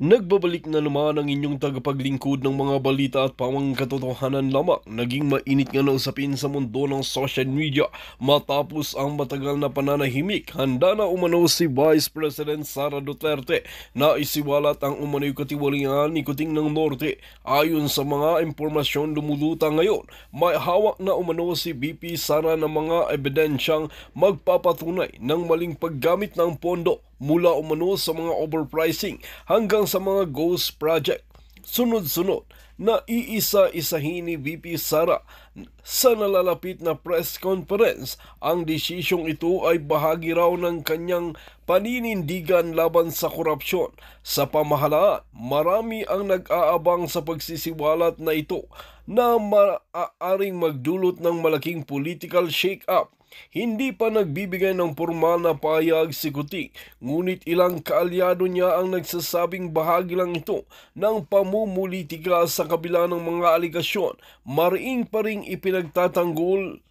Nagbabalik na naman ang inyong tagapaglingkod ng mga balita at pawang katotohanan lamang. Naging mainit nga na usapin sa mundo ng social media matapos ang matagal na pananahimik. Handa na umano si Vice President Sara Duterte na isiwalat ang umano'y katiwalian ni Kuting ng Norte. Ayon sa mga impormasyon lumulutang ngayon, may hawak na umano si VP Sara ng mga ebidensyang magpapatunay ng maling paggamit ng pondo mula umano sa mga overpricing hanggang sa mga ghost project. Sunod-sunod na iisa-isahin ni VP Sara sa nalalapit na press conference. Ang desisyong ito ay bahagi raw ng kanyang paninindigan laban sa korupsyon sa pamahalaan. Marami ang nag-aabang sa pagsisiwalat na ito na maaaring magdulot ng malaking political shake-up. Hindi pa nagbibigay ng formal na pahayag si Kuting, ngunit ilang kaalyado niya ang nagsasabing bahagi lang ito ng pamumulitika sa kabila ng mga aligasyon. Mariing pa ring ipinagtatanggol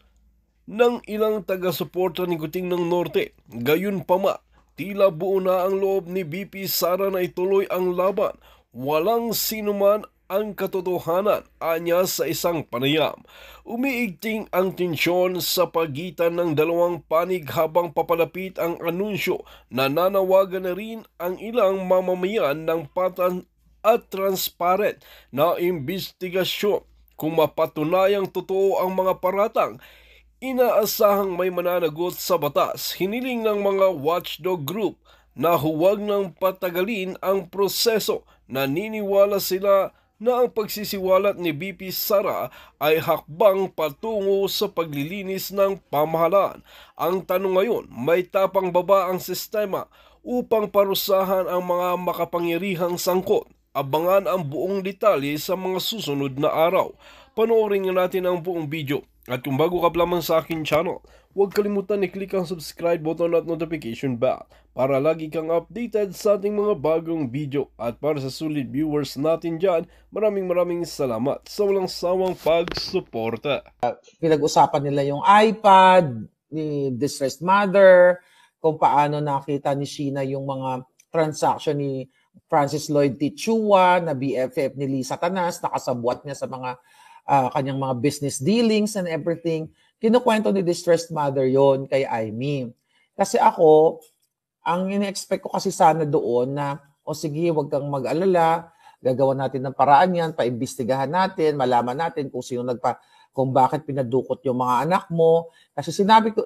ng ilang taga-suporta ni Kuting ng Norte. Gayunpaman, tila buo na ang loob ni VP Sara na ituloy ang laban. Walang sinuman ang katotohanan, anya sa isang panayam. Umiigting ang tensyon sa pagitan ng dalawang panig habang papalapit ang anunsyo. Nananawagan na rin ang ilang mamamayan ng patan at transparent na imbestigasyon. Kung mapatunayang totoo ang mga paratang, inaasahang may mananagot sa batas. Hiniling ng mga watchdog group na huwag nang patagalin ang proseso. Naniniwala sila na ang pagsisiwalat ni VP Sara ay hakbang patungo sa paglilinis ng pamahalaan. Ang tanong ngayon, may tapang baba ang sistema upang parusahan ang mga makapangyarihang sangkot? Abangan ang buong detalye sa mga susunod na araw. Panoorin natin ang buong video. At kung bago ka pa lamang sa akin channel, huwag kalimutan i-click ang subscribe button at notification bell para lagi kang updated sa ating mga bagong video. At para sa sulit viewers natin dyan, maraming salamat sa walang sawang pagsuporta. Pinag-usapan nila yung iPad ni Distressed Mother, kung paano nakita ni Sheena yung mga transaction ni Francis Lloyd Tichua na BFF ni Lisa Tanas, nakasabwat niya sa mga kanyang mga business dealings and everything. Kinukwento ni Distressed Mother yon kay Aimee. Kasi ako, ang ine-expect ko kasi sana doon na, o sige, wag kang mag-alala, gagawa natin ng paraan yan, paimbestigahan natin, malaman natin kung sino kung bakit pinadukot yung mga anak mo. Kasi sinabi ko,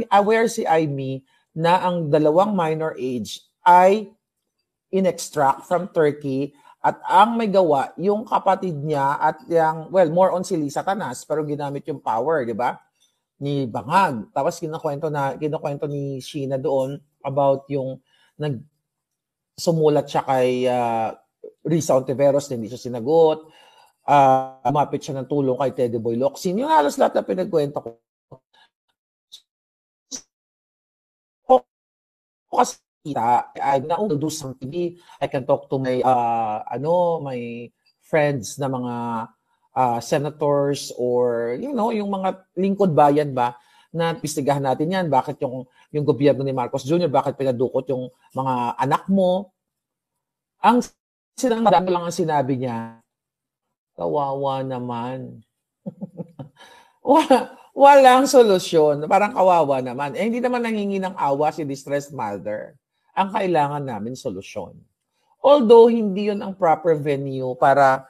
aware si Aimee na ang dalawang minor age ay in-extract from Turkey at ang may gawa yung kapatid niya at yung, well, more on si Lisa Tanas, pero ginamit yung power, di ba? Ni Bangag. Tapos kinukwento ni Sheena doon about yung sumulat siya kay Risa Ontiveros na hindi siya sinagot. Umapit siya ng tulong kay Teddy Boy Locsin. Yung halos lahat na pinagkwento ko. Kasi I now do something. I can talk to my my friends na mga senators or yung mga lingkod bayan ba na pistigahan natin yan. Bakit yung gobyerno ni Marcos Jr., bakit pinadukot yung mga anak mo? Ang sinang lang ang sinabi niya, kawawa naman. Walang solusyon. Parang kawawa naman. Hindi naman nangingi ng awa si Distressed Mother. Ang kailangan namin solusyon. Although, hindi yun ang proper venue para,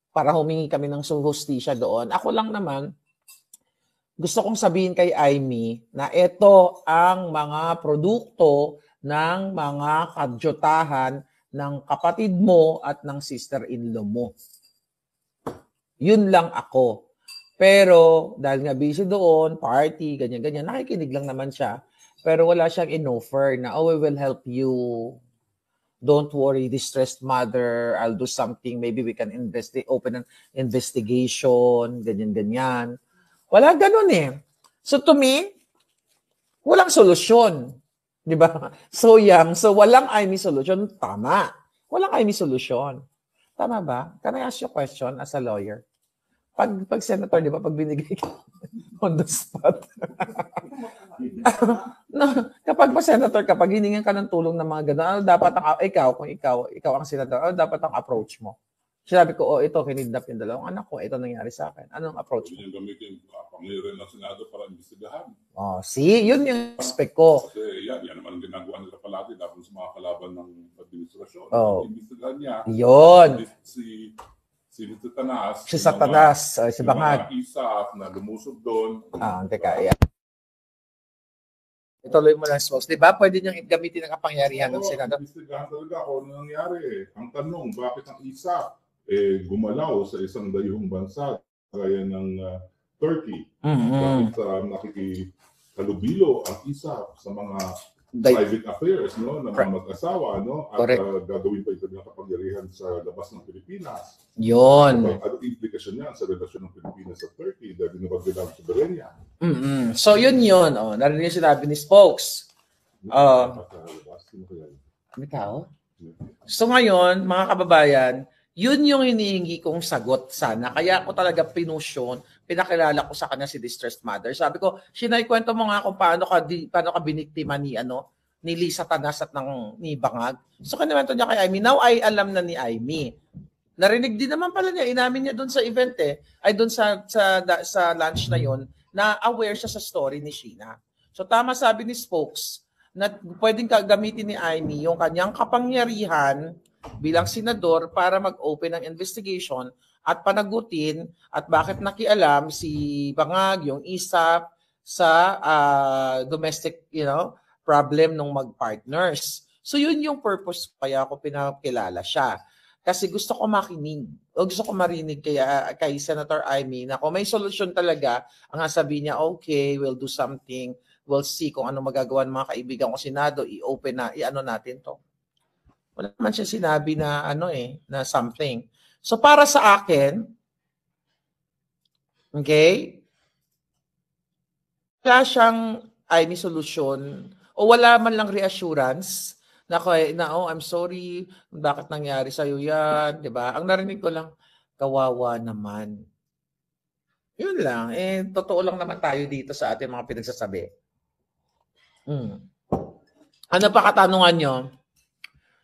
para humingi kami ng hustisya doon. Ako lang naman, gusto kong sabihin kay Aimee na ito ang mga produkto ng mga kadyutahan ng kapatid mo at ng sister-in-law mo. Yun lang ako. Pero dahil nga busy doon, party, ganyan-ganyan, nakikinig lang naman siya. Pero wala siyang in-offer na, we will help you. Don't worry, Distressed Mother. I'll do something. Maybe we can open an investigation, ganyan-ganyan. Wala ganun eh. So to me, walang solusyon. Di ba? So walang Aimee solution. Tama. Walang Aimee solution. Tama ba? Can I ask you a question as a lawyer? Pag senator, di ba, pag binigay ka, On the spot. No, kapag ba senator, kapag hiningan ka ng tulong ng mga gano'n, ano dapat kung ikaw ang senador, ano dapat ang approach mo? Sinabi ko, ito, kinidnap yung dalawang anak ko, ito nangyari sa akin. Anong approach mo? Yung gamitin pangyayari ng Senado para imbestigahan. See, yun yung aspect ko. Kasi yan naman ang ginagawa nila palagi dapat sa mga kalaban ng administrasyon. Imbestigahan niya. Yun. Si Satanas. Si Satanas, si Bangag. Mga isap na lumusog doon. Teka, yan. Ituloy mo lang, Smokes. Diba? Pwede niyang gamitin ang kapangyarihan ng Senado. Imbestigahan talaga kung ano nangyari. Ang tanong, bakit ang isap gumalaw sa isang dayuhang bansa kaya ng Turkey? Bakit nakikihalubilo ang isap sa mga private affairs, no, ng mga mag-asawa, no, at gagawin pa ito ng kapangyarihan sa labas ng Pilipinas. Yun. Ano implikasyon niya sa relasyon ng Pilipinas sa Turkey dahil nabagyan ang soberenya? So yun. Narinig yung sinabi ni Spokes. May tao? So ngayon, mga kababayan, yun yung hinihingi kong sagot sana. Kaya ako talaga pinusyon, pinakilala ko sa kanya si Distressed Mother. Sabi ko, kwento mo nga kung paano ka biniktima ni Lisa Tanas at ni Bangag. So kinuwento niya kay Amy. Now ay alam na ni Amy. Narinig din naman pala niya, inamin niya doon sa event ay doon sa lunch na yon, na aware siya sa story ni Sheena. So tama sabi ni Spokes na pwedeng gamitin ni Amy yung kanyang kapangyarihan bilang senador para mag-open ng investigation at panagutin at bakit nakialam si Bangag, yung ISAP sa domestic, problem ng mag-partners. So yun yung purpose kaya ako pinakilala siya. Kasi gusto ko makinig o gusto ko marinig kay Senator Amy na kung may solusyon talaga, ang sabi niya, okay, we'll do something, we'll see kung ano magagawa ng mga kaibigan ko Senado, i-open na, i-ano natin to. Wala naman siya sinabi na na something. So para sa akin, okay, wala siyang any solution o wala man lang reassurance na I'm sorry, bakit nangyari sa'yo yan, di ba? Ang narinig ko lang, kawawa naman. Yun lang. Totoo lang naman tayo dito sa ating mga pinagsasabi. Ano pa katanungan nyo?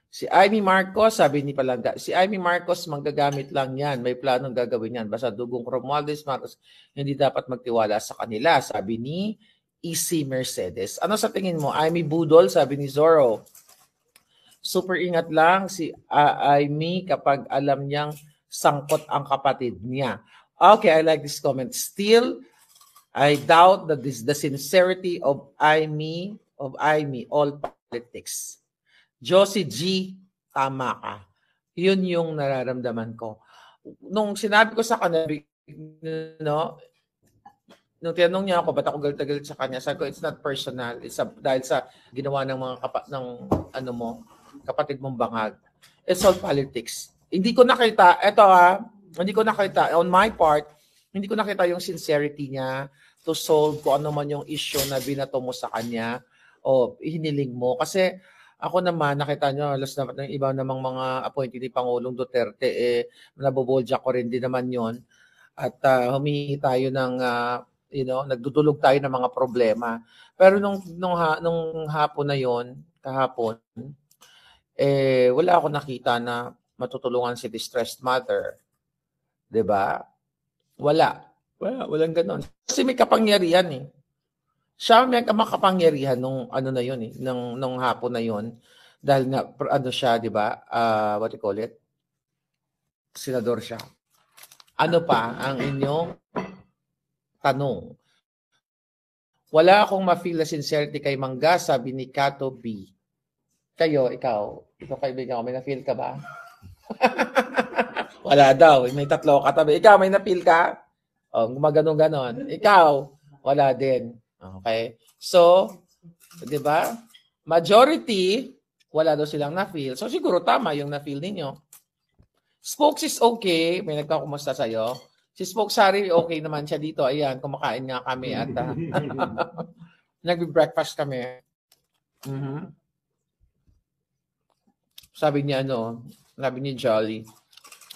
Si Amy Marcos, sabi ni Palangga, si Amy Marcos manggagamit lang yan. May planong gagawin yan. Basta dugong Romualdez Marcos, hindi dapat magtiwala sa kanila. Sabi ni EC Mercedes. Ano sa tingin mo? Amy Budol, sabi ni Zorro. Super ingat lang si Amy kapag alam niyang sangkot ang kapatid niya. Okay, I like this comment. Still, I doubt that the sincerity of Amy, all politics. Josie G, tama ka. Yun yung nararamdaman ko. Nung sinabi ko sa kanya, nung tinanong niya ako, ba't ako galit-galit sa kanya, sabi ko, it's not personal. It's dahil sa ginawa ng mga kapatid mong Bangag. It's all politics. Hindi ko nakita, on my part, hindi ko nakita yung sincerity niya to solve kung ano man yung issue na binato mo sa kanya o hiniling mo. Kasi ako naman, nakita nyo, alas naman ng iba namang mga appointee ni Pangulong Duterte, naboboldya ko rin din naman yon. At humingi tayo ng, nagdudulog tayo ng mga problema. Pero nung hapon na yon, kahapon, wala ako nakita na matutulungan si Distressed Mother. 'Di ba? Walang ganoon. Kasi may kapangyarihan Siya may makapangyarihan nung nung hapon na yon dahil nga siya, 'di ba? What you call it? Senador siya. Ano pa ang inyong tanong? Wala akong ma-feel na sincerity kay Mangga, sabi ni Kato B. Ikaw kaibigan ko, may na-feel ka ba? Wala daw. May tatlo katabi. Ikaw, may na-feel ka? Gumaganon-ganon. Ikaw, wala din. Okay? So, di ba? Majority, wala daw silang na-feel. So, siguro tama yung na-feel ninyo. Spokes is okay. May nagkakumusta sa'yo. Si Spokes Harry, okay naman siya dito. Ayan, kumakain nga kami at nagbe-breakfast kami. Sabi niya sabi ni Jolly,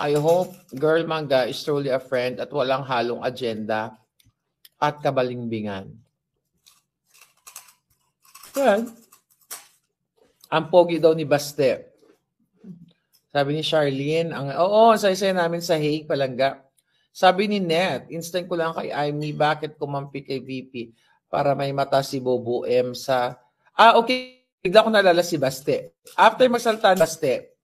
I hope Girl Mangga is truly a friend at walang halong agenda. at kabalimbingan. Well, ang pogi daw ni Baste. Sabi ni Charlene, oo, say-say namin sa Hague, Palangga. Sabi ni Net, instant ko lang kay Amy, bakit kumampi kay VP para may mata si Bobo M sa... okay. Bigla ko nalala si Baste. After magsalita ni Baste,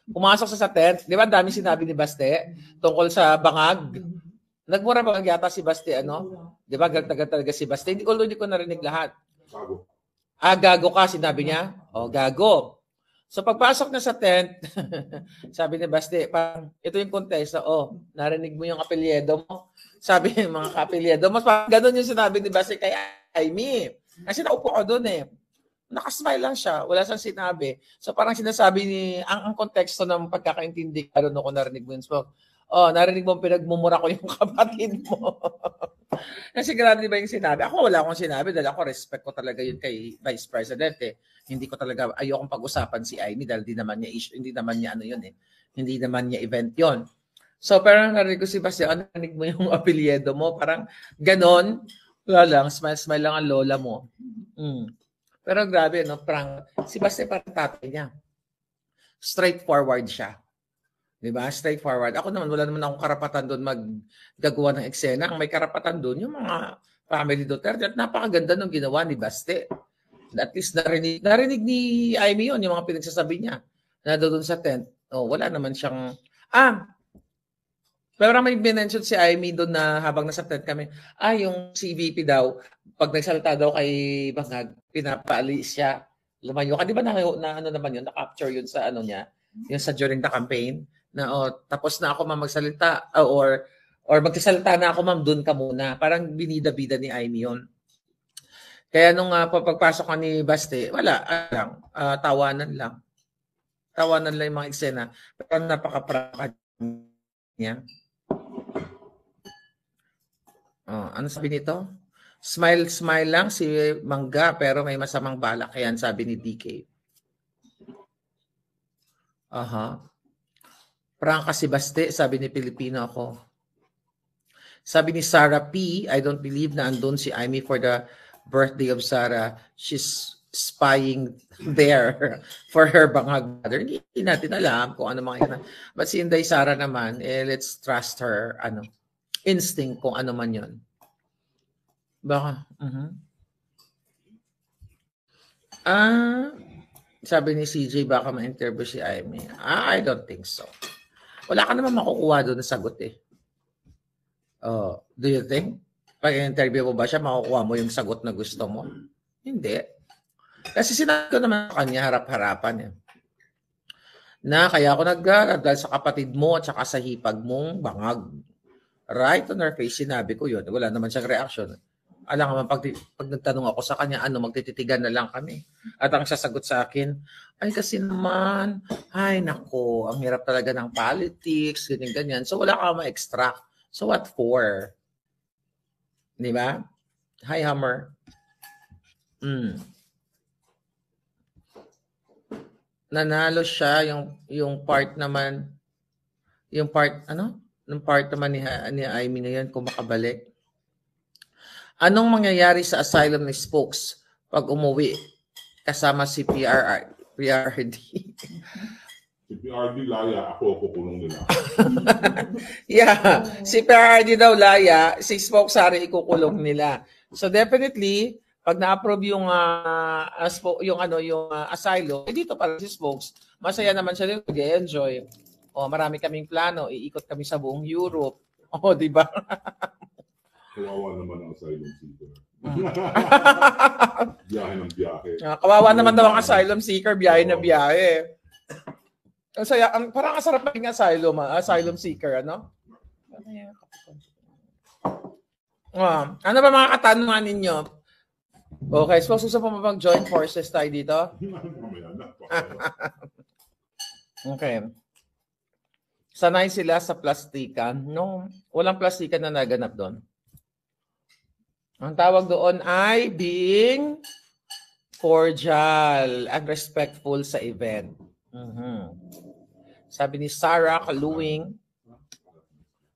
pumasok sa tent. Di ba dami sinabi ni Baste tungkol sa bangag? Nagmura bangag yata si Baste, ano? Di ba gagtagal talaga si Baste? Hindi ko narinig lahat. Gago. Gago ka, sinabi niya. Gago. So pagpasok na sa tent, sabi ni Baste, parang ito yung konteksto. Narinig mo yung apelyedo mo? Sabi ng mga apelyedo mo. Ganun yung sinabi ni Baste kay Amy. Kasi naupo ko doon eh. Nakasmile lang siya. Wala siyang sinabi. So parang sinasabi ni, ang konteksto ng pagkakaintindi, I don't know kung narinig mo yun. So, narinig mo pinagmumura ko yung kapatid mo. Kasi grabe ba yung sinabi? Ako wala akong sinabi dahil ako respect ko talaga yun kay Vice President eh. Hindi ko talaga, ayokong pag-usapan si Amy dahil hindi naman niya ano yun eh. Hindi naman niya event yun. So parang narinig ko si Basti, narinig mo yung apelyedo mo. Parang ganon. Wala lang, smile lang ang lola mo. Pero grabe, no? Si Basti parang tatay niya. Straightforward siya. Diba? Straightforward. Ako naman, wala naman akong karapatan doon maggagawa ng eksena. Ang may karapatan doon, yung mga family Duterte. At napakaganda nung ginawa ni Baste. At least narinig ni Amy yun, yung mga pinagsasabi niya. Na doon sa tent. Wala naman siyang... Pero may binention si Amy doon na habang nasa tent kami, yung CVP daw, pag nagsalita daw kay Bangag, pinapaalis siya. Lumayo ka. Di ba na ano naman yun? Na-capture yun sa ano niya? Yung sa during the campaign? Na tapos na ako magsalita or magsasalita na ako ma'am, doon ka muna. Parang binida-bida ni Amy yun. Kaya nung pagpasok ka ni Baste, wala lang. Tawanan lang. Tawanan lang yung mga eksena. Pero napaka-praka niya. Ano sabi nito? Smile lang si Mangga pero may masamang balak. Yan sabi ni DK. Prangka si Baste, sabi ni Pilipino ako. Sabi ni Sarah P, I don't believe na andun si Amy for the birthday of Sarah. She's spying there for her bangag mother. Hindi natin alam kung ano mga ina. But si Inday Sara naman, let's trust her instinct kung ano man yun. Baka. Sabi ni CJ, baka ma-interview si Amy. I don't think so. Wala ka naman makukuha doon na sagot eh. Do you think? Pag interview mo ba siya, makukuha mo yung sagot na gusto mo? Hindi. Kasi sinabi ko naman sa kanya, harap-harapan eh. Na kaya ako nag-garal dahil sa kapatid mo at saka sa hipag mong bangag. Right on her face, sinabi ko yun. Wala naman siyang reaction. Alam naman, pag nagtanong ako sa kanya, magtititigan na lang kami. At ang sasagot sa akin, ay kasi naman, ay nako, ang hirap talaga ng politics, ganyan-ganyan. So wala ka ma-extract. So what for? Di ba? Hi, Hammer. Nanalo siya yung part naman, yung part naman ni Amy na yan, kung makabalik. Anong mangyayari sa asylum ni Spokes pag umuwi kasama si PRD? Si PRD laya, ako kukulong nila. Yeah, si PRD daw laya, si Spokes Sari ikukulong nila. So definitely, pag na-approve yung asylum, dito para si Spokes, masaya naman siya din, mag-enjoy. Marami kaming plano, iikot kami sa buong Europe. Di ba? Kawawa naman ang asylum seeker. Biyahe ng biyahe. Kawawa naman daw ang asylum seeker, biyahe na biyahe. Parang asarap maging asylum seeker, ano? Ano ba mga katanungan ninyo? Okay, so susunod pa mag-join forces tayo dito? Okay. Sanay sila sa plastikan. No, walang plastikan na naganap doon. Ang tawag doon ay being cordial and respectful sa event. Sabi ni Sarah Kaluwing,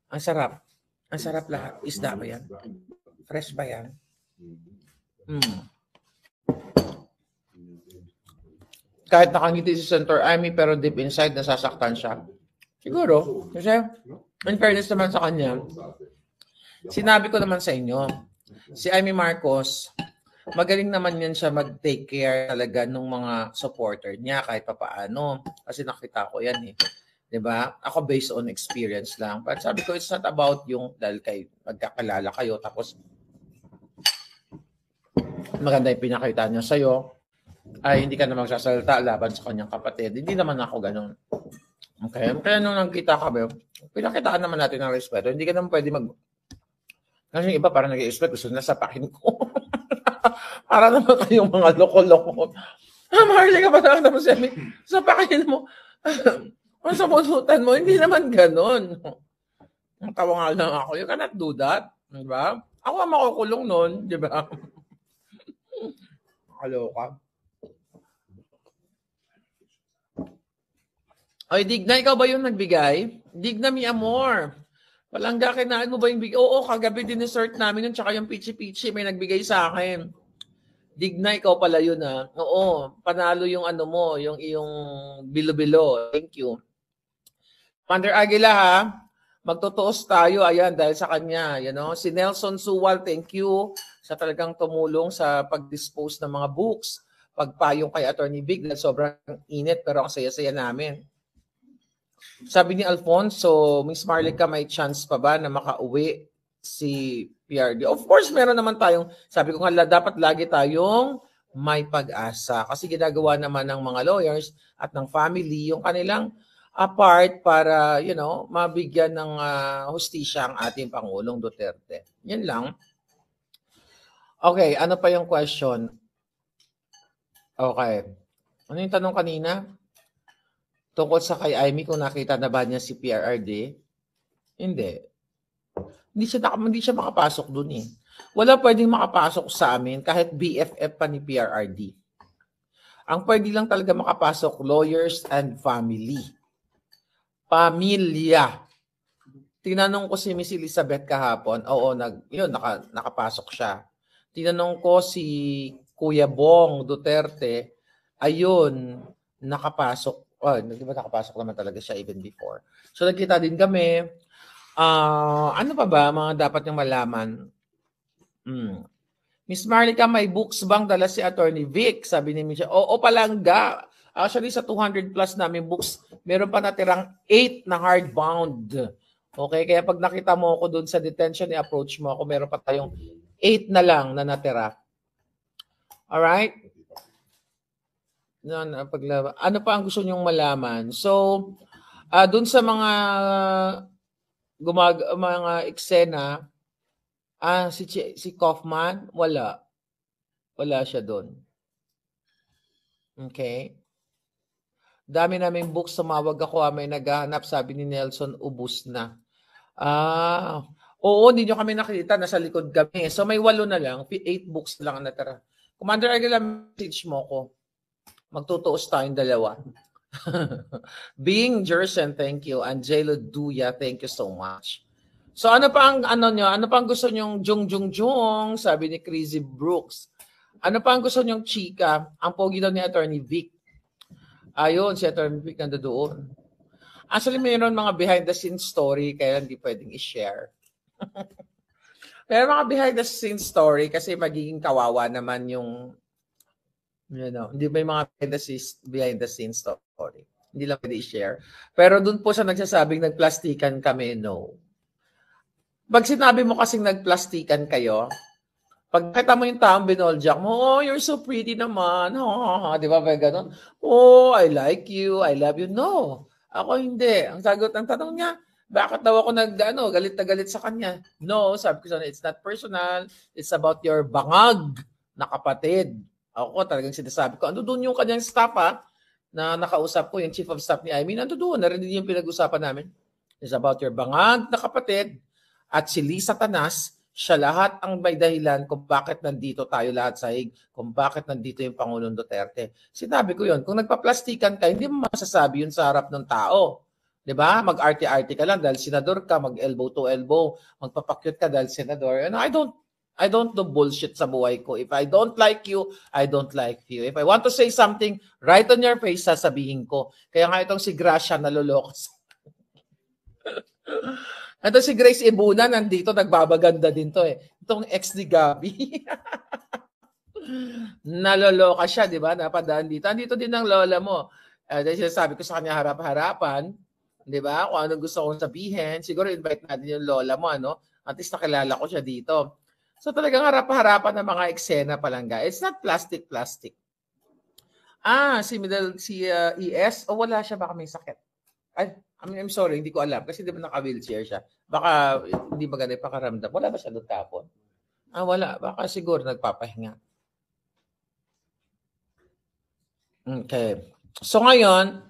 ang sarap. Ang sarap lahat. Isda ba yan? Fresh ba yan? Kahit nakangiti si Senator Amy pero deep inside nasasaktan siya. Siguro. Kasi in fairness naman sa kanya, sinabi ko naman sa inyo, si Amy Marcos, magaling naman yan siya mag-take care talaga ng mga supporter niya kahit papaano. Kasi nakita ko yan eh. 'Di ba? Ako based on experience lang. But sabi ko, it's not about yung dahil kay magkakalala kayo tapos maganda yung pinakita niya sa'yo ay hindi ka na magsasalita laban sa kanyang kapatid. Hindi naman ako ganun. Okay? Kaya nung nagkita kami, pinakitaan naman natin ng respeto. Hindi ka naman pwede kasi yung iba parang nag-i-expect, gusto na sapakin ko. Para naman kayong mga loko-loko. Marley ka ba naman siya? Sapakin mo. Kung sa punutan mo, hindi naman ganun. Ang tawa nga lang ako, you cannot do that. Diba? Ako ang makukulong nun. Diba? Kaloka. Ay, Digna, ikaw ba yung nagbigay? Digna, mi amor. Palangga, kinaan mo ba yung bigay? Oo, kagabi din-insert namin yun, tsaka yung pichi-pichi, may nagbigay sa akin. Digna, ikaw pala yun ha. Oo, panalo yung ano mo, yung iyong bilo-bilo. Thank you. Commander Aguila ha, magtutuos tayo, ayan, dahil sa kanya. You know? Si Nelson Suwal, thank you sa talagang tumulong sa pag-dispose ng mga books. Pagpayong kay Attorney Vic, dahil sobrang init, pero ang saya-saya namin. Sabi ni Alfonso, Miss Marlica, may chance pa ba na makauwi si PRD? Of course, meron naman tayong, sabi ko nga, dapat lagi tayong may pag-asa. Kasi ginagawa naman ng mga lawyers at ng family yung kanilang apart para, you know, mabigyan ng hustisya ang ating Pangulong Duterte. Yan lang. Okay, ano pa yung question? Okay. Ano yung tanong kanina? Tungkol sa kay Amy, kung nakita na ba niya si PRRD? Hindi. Hindi siya makapasok dun eh. Wala pwedeng makapasok sa amin kahit BFF pa ni PRRD. Ang pwede lang talaga makapasok, lawyers and family. Pamilya. Tinanong ko si Miss Elizabeth kahapon, oo, nakapasok siya. Tinanong ko si Kuya Bong Duterte, ayun, nakapasok. Oh, di ba nakapasok naman talaga siya even before. So nagkita din kami. Ano pa ba mga dapat niyang malaman? Miss Marlica, may books bang dala si Attorney Vic? Sabi ni Michelle. Oo, palangga. Actually, sa 200 plus namin books, meron pa natirang 8 na hardbound. Okay, kaya pag nakita mo ako doon sa detention, i-approach mo ako, meron pa tayong 8 na lang na natira. Alright? Ano pa ang gusto nyong malaman? So, doon sa mga mga eksena, si Kaufman, wala siya doon. Okay? Dami namin books, sumawag ako, may naghahanap, sabi ni Nelson, ubus na. Oo, hindi nyo kami nakita, nasa likod kami. So may 8 na lang, 8 books lang natira. Commander Aguila, message mo ko. Magtutuos tayong dalawa. Being Jersen, thank you. Angelo Duya, thank you so much. So ano pa ang ano pa ang gusto nyong jung, sabi ni Crazy Brooks. Ano pa ang gusto nyong chika? Ang pogi daw ni Attorney Vic. Ayun, si Attorney Vic nandoon. Actually, mayroon mga behind the scenes story kaya hindi pwedeng i-share. Pero mga behind the scenes story kasi magiging kawawa naman yung hindi ba yung mga behind the scenes story. Hindi lang pwede i-share. Pero doon po sa nagsasabing nagplastikan kami, no. Pag sinabi mo kasing nagplastikan kayo, pag nakita mo yung taong binoljak mo, oh, you're so pretty naman. Di ba? Ganun. Oh, I like you. I love you. No. Ako hindi. Ang sagot ng tanong niya, bakit daw ako galit na galit sa kanya? No, sabi ko sana, it's not personal. It's about your bangag na kapatid. Ako talagang sinasabi ko, ando doon yung kanyang staff na nakausap ko, yung chief of staff ni Amy, ando doon, narinig yung pinag-usapan namin. It's about your bangag na kapatid at si Lisa Tanas, siya lahat ang may dahilan kung bakit nandito tayo lahat sa hig, kung bakit nandito yung Pangulong Duterte. Sinabi ko yun, kung nagpaplastikan ka, hindi mo masasabi yun sa harap ng tao. Diba? Mag-arte-arte ka lang dahil senador ka, mag-elbow to elbow, magpapakyut ka dahil senador. And I I don't do bullshit sa buhay ko. If I don't like you, I don't like you. If I want to say something right on your face, sasabihin ko. Kaya nga itong si Gracia naluloko. Ito si Grace Ibuna nandito, nagbabaganda din to eh. Itong ex ni Gabi. Naloloka siya, di ba? Napadaan dito. Andito din ang lola mo. Dahil sabi ko sa kanya harap-harapan, di ba? Kung anong gusto kong sabihin, siguro invite natin yung lola mo, ano? At least nakilala ko siya dito. So talagang harap-harapan ng mga eksena pa lang, guys. It's not plastic. Si ES, wala siya, baka may sakit. I'm sorry, hindi ko alam kasi di ba naka-wheelchair siya. Baka hindi maganda yung pakaramdam. Wala ba siya doon tapon? Wala. Baka siguro nagpapahinga. Okay. So ngayon,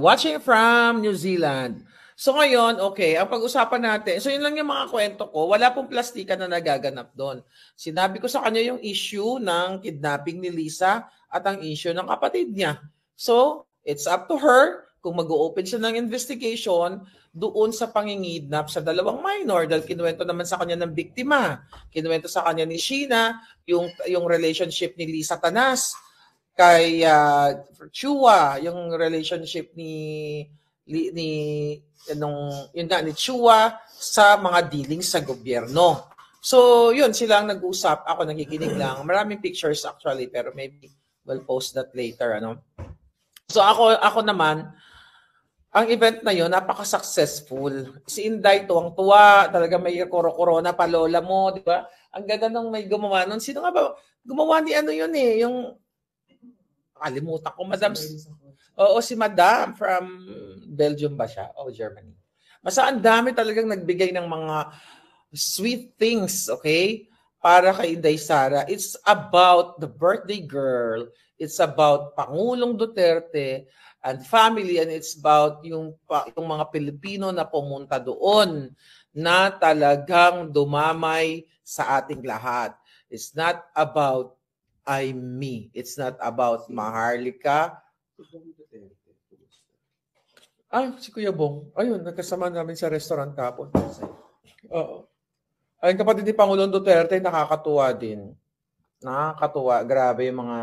watching from New Zealand. So ngayon, ang pag-usapan natin, so yun lang yung mga kwento ko, wala pong plastika na nagaganap doon. Sinabi ko sa kanya yung issue ng kidnapping ni Lisa at ang issue ng kapatid niya. So, it's up to her kung mag-open siya ng investigation doon sa pangingidnap sa dalawang minor dahil kinuwento naman sa kanya ng biktima. Kinuwento sa kanya ni Sheena yung relationship ni Lisa Tanas kay Chua, yung relationship ni Chua sa mga dealings sa gobyerno. So, yun, sila ang nag-usap. Ako nakikinig lang. Maraming pictures actually, pero maybe we'll post that later. So, ako naman, ang event na yun, napaka-successful. Si Inday, tuwang-tuwa. Talaga may corona pa, lola mo, di ba? Ang ganda nung may gumawa nun. Sino nga ba? Gumawa ni yun eh, yung kalimutan ko, Madam. Oo, si Madam from Belgium ba siya? O Germany. Basta ang dami talagang nagbigay ng mga sweet things, okay? Para kay Inday Sara. It's about the birthday girl. It's about Pangulong Duterte and family, and it's about yung mga Pilipino na pumunta doon na talagang dumamay sa ating lahat. It's not about me. It's not about Maharlika. Si Kuya Bong. Ayun, nagkasama namin sa restaurant kapon. Oo. Ay, kapatid ni Pangulong Duterte, nakakatuwa din. Nakakatuwa. Grabe yung mga,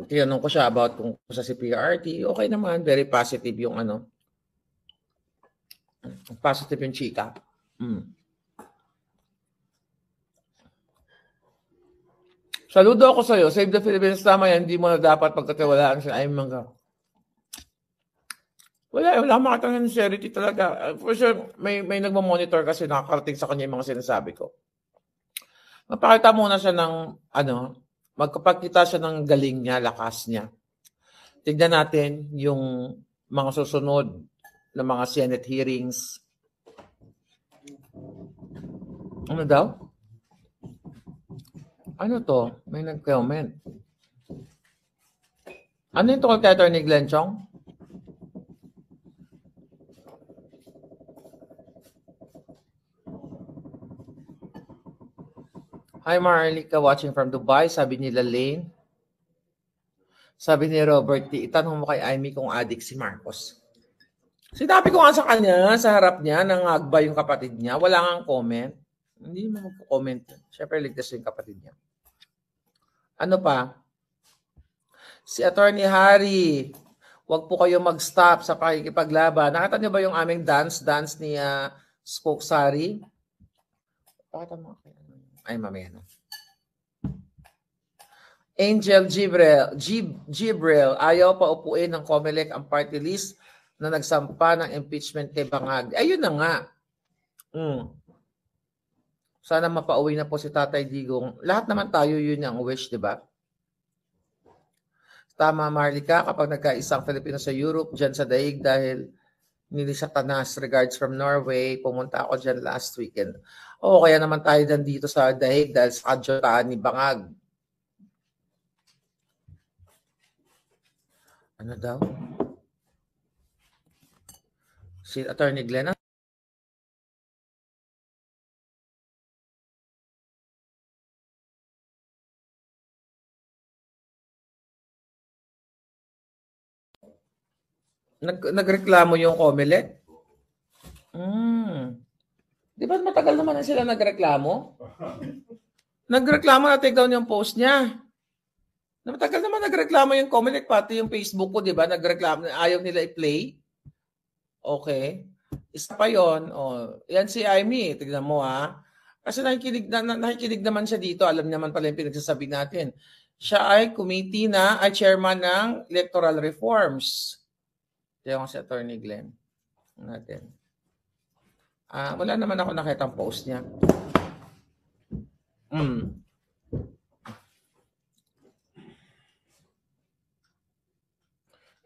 tinanong ko siya about kung sa CPRT. Okay naman, very positive yung positive yung chika. Saludo ako sa'yo. Save the Philippines. Tama yan. Hindi mo na dapat pagkatiwalaan sa mga. Wala makita ng sincerity talaga. For sure, may nagmamonitor kasi nakakarating sa kanya yung mga sinasabi ko. Mapakita muna siya ng, magkapagkita siya ng galing niya, lakas niya. Tignan natin yung mga susunod na mga Senate hearings. Ano daw? Ano to? May nag-comment. Ano yung tungkol kay Atty. Glenn Chong? Hi Marlica, watching from Dubai. Sabi ni Lane. Sabi ni Robert, itanong mo kay Amy kung adik si Marcos. Sinabi ko nga sa kanya, sa harap niya, nangagba yung kapatid niya. Wala nga comment. Hindi mo magko-comment. Siyempre, ligtas yung kapatid niya. Ano pa? Si Attorney Harry, wag po kayo mag-stop sa pakikipaglaban. Nakita niyo ba yung aming dance ni Spokes Harry? Pakita mo. Ay, mamaya na. Angel Gibril, ayaw pa upuin ng COMELEC ang party list na nagsampa ng impeachment kay Bangag. Ayun na nga. Sana mapauwi na po si Tatay Digong. Lahat naman tayo yun ang wish, di ba? Tama, Marlica, kapag nagkaisang Filipino sa Europe, dyan sa daig dahil nili sa Tanas, regards from Norway, pumunta ako dyan last weekend. Kaya naman tayo dito sa daig dahil sa kadyotaan ni Bangag. Ano daw? Si Attorney Glenn, nagreklamo yung COMELEC. Di ba matagal naman na sila nagreklamo? Nagreklamo na take down yung post niya. Matagal naman nagreklamo yung Comelec, pati yung Facebook ko, di ba? Nagreklamo, ayaw nila i-play. Okay. Isa pa yun. Oh, yan si Amy. Tignan mo ha. Kasi nakikinig naman siya dito. Alam naman pala yung pinagsasabi natin. Siya ay committee na, ay chairman ng electoral reforms. Tignan ko si Attorney Glenn. Natin. Wala naman ako nakitang post niya.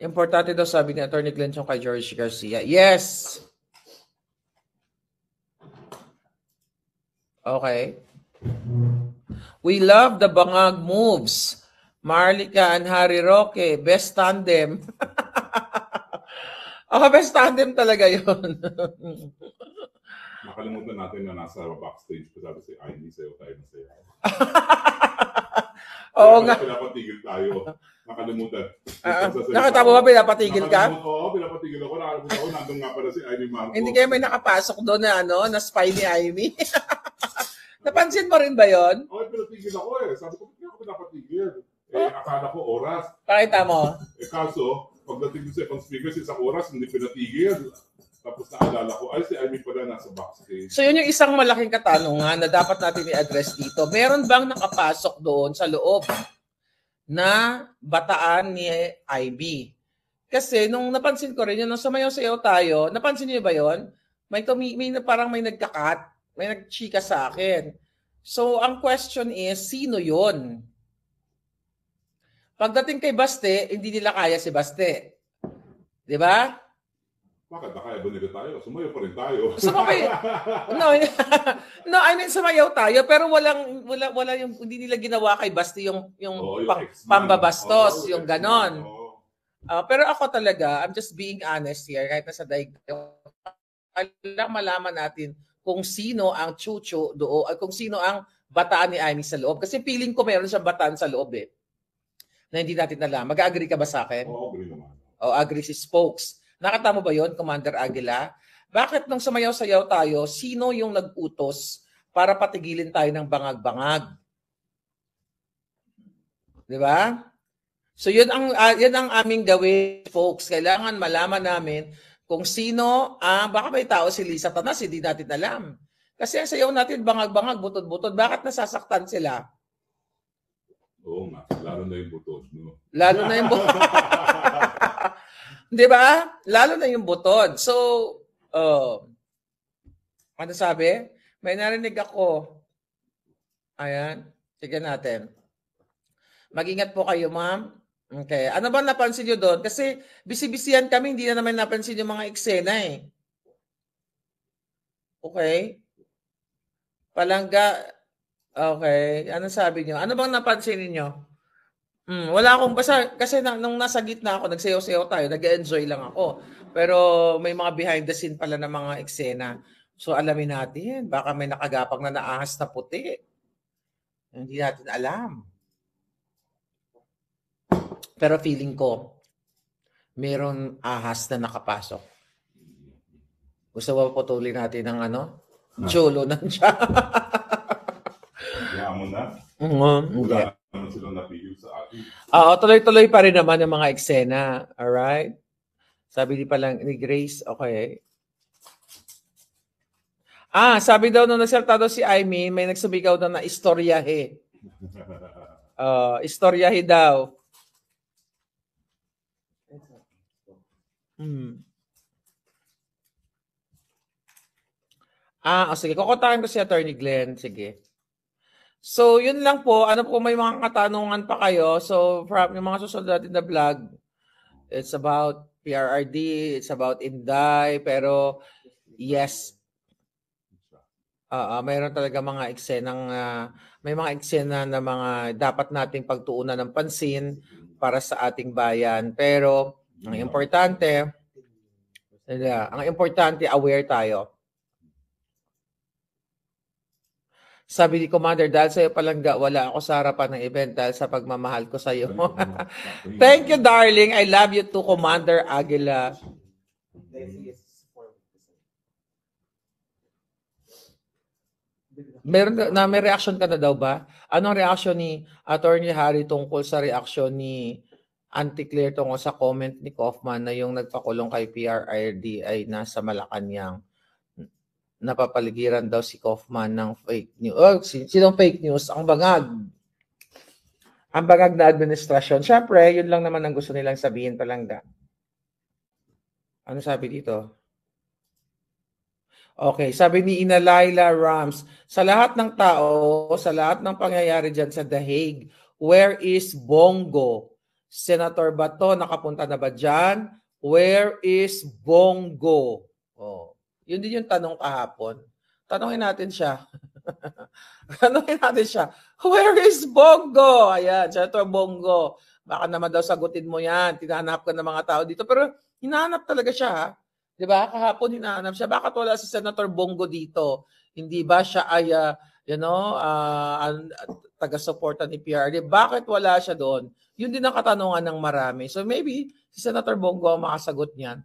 Importante daw sabi ni Attorney Glenn yung kay George Garcia. Yes! Okay. We love the bangag moves. Marlica and Harry Roque, best tandem. Best tandem talaga yun. Nakalimutan natin na nasa backstage ko, sabi si Ivy, sayo tayo na sayo. Oo nga. Pinapatigil tayo. Nakalimutan. Nakita mo ba pinapatigil ka? Oo, pinapatigil ako. Nakalimutan ako. Nandun nga pala si Ivy Marcos. Hindi kayo may nakapasok doon na na spy ni Ivy. Napansin mo rin ba yon? Oo, pinatigil ako eh. Sabi ko, hindi ako pinapatigil. Akala ko oras. Pakita mo. Kaso, pagdating sa second speaker, isang oras, hindi pinatigil. Tapos naalala ko, ay si Ivy pala nasa backstage. So yun yung isang malaking katanungan na dapat natin i-address dito. Meron bang nakapasok doon sa loob na bataan ni Ivy? Kasi nung napansin ko rin yun, nung sumayaw-sayaw tayo, napansin niyo ba yun? Parang may nagkakat, may nagchika sa akin. So ang question is, sino yun? Pagdating kay Baste, hindi nila kaya si Baste. Di ba? Bakit? Kaya ba nila tayo? Sumayaw pa rin tayo. No, I mean sumayaw tayo pero wala yung hindi nila ginawa kay Basti yung pambabastos, yung ganon. Pero ako talaga, I'm just being honest here, kahit nasa daig, malaman natin kung sino ang chuchu doon, kung sino ang bataan ni Amy sa loob. Kasi feeling ko meron siyang bataan sa loob na hindi natin alam. Mag-agree ka ba sa akin? Oo, agree naman. Agree si Spokes. Nakita mo ba yon, Commander Aguila? Bakit nung sumayaw-sayaw tayo, sino yung nag-utos para patigilin tayo ng bangag-bangag? Di ba? So yun ang aming gawin, folks. Kailangan malaman namin kung sino, baka may tao si Lisa Tanas, hindi natin alam. Kasi ang sayaw natin, bangag-bangag, butod-butod. Bakit nasasaktan sila? Oo nga, lalo na yung butod. No? Lalo na yung butod. Di ba? Lalo na yung butod. So, ano sabi? May narinig ako. Ayan. Tignan natin. Mag-ingat po kayo, ma'am. Okay. Ano ba napansin nyo doon? Kasi bisi-bisihan kami, hindi na naman napansin yung mga eksena eh. Okay. Palangga. Okay. Ano sabi nyo? Ano bang napansin niyo? Wala akong basta kasi nung nasa gitna ako, nagsayaw-sayaw tayo, nag-enjoy lang ako. Pero may mga behind the scene pala ng mga eksena. So alamin natin, baka may nakagapang na naahas na puti. Hindi natin alam. Pero feeling ko, meron ahas na nakapasok. Gusto ba putulin natin ng chulo ng siya? Kaya mo na? Okay. Ano silang napigil sa atin? Tuloy-tuloy pa rin naman yung mga eksena. Alright? Sabi ni palang ni Grace, okay. Sabi daw nung nasaltado si Amy, may nagsumigaw daw na istoryahe. Istoryahe daw. Sige. Kukontakin ko si Attorney Glenn. Sige. So, yun lang po. Ano po, may mga katanungan pa kayo. So, from yung mga susunod natin na vlog, it's about PRRD, it's about Inday, pero yes, mayroon talaga mga eksenang, may mga eksena na mga dapat nating pagtuunan ng pansin para sa ating bayan. Pero, ang importante, aware tayo. Sabi ni Commander, dahil sa'yo palangga, wala ako sa harapan ng event dahil sa pagmamahal ko sa'yo. Thank you, darling. I love you too, Commander Aguila. May reaction ka na daw ba? Anong reaction ni Attorney Harry tungkol sa reaction ni Auntie Claire tungkol sa comment ni Kaufman na yung nagpakulong kay PRRD ay nasa Malacanang? Napapaligiran daw si Kaufman ng fake news. Oh, sinong fake news? Ang bangag. Ang bangag na administrasyon. Siyempre, yun lang naman ang gusto nilang sabihin palangga. Ano sabi dito? Okay, sabi ni Ina Laila Rams, sa lahat ng tao, sa lahat ng pangyayari dyan sa The Hague, where is Bongo? Senator Bato, nakapunta na ba dyan? Where is Bongo? Oh, yun din yung tanong kahapon. Tanongin natin siya. Tanongin natin siya. Where is Bongo? Ayan, Senator Bongo. Baka naman daw sagutin mo yan. Tinahanap ka ng mga tao dito. Pero hinahanap talaga siya, ha? Diba? Kahapon hinahanap siya. Bakit wala si Senator Bongo dito? Hindi ba siya ay, taga-suporta ni PRD? Bakit wala siya doon? Yun din ang katanungan ng marami. So maybe si Senator Bongo ang makasagot niyan.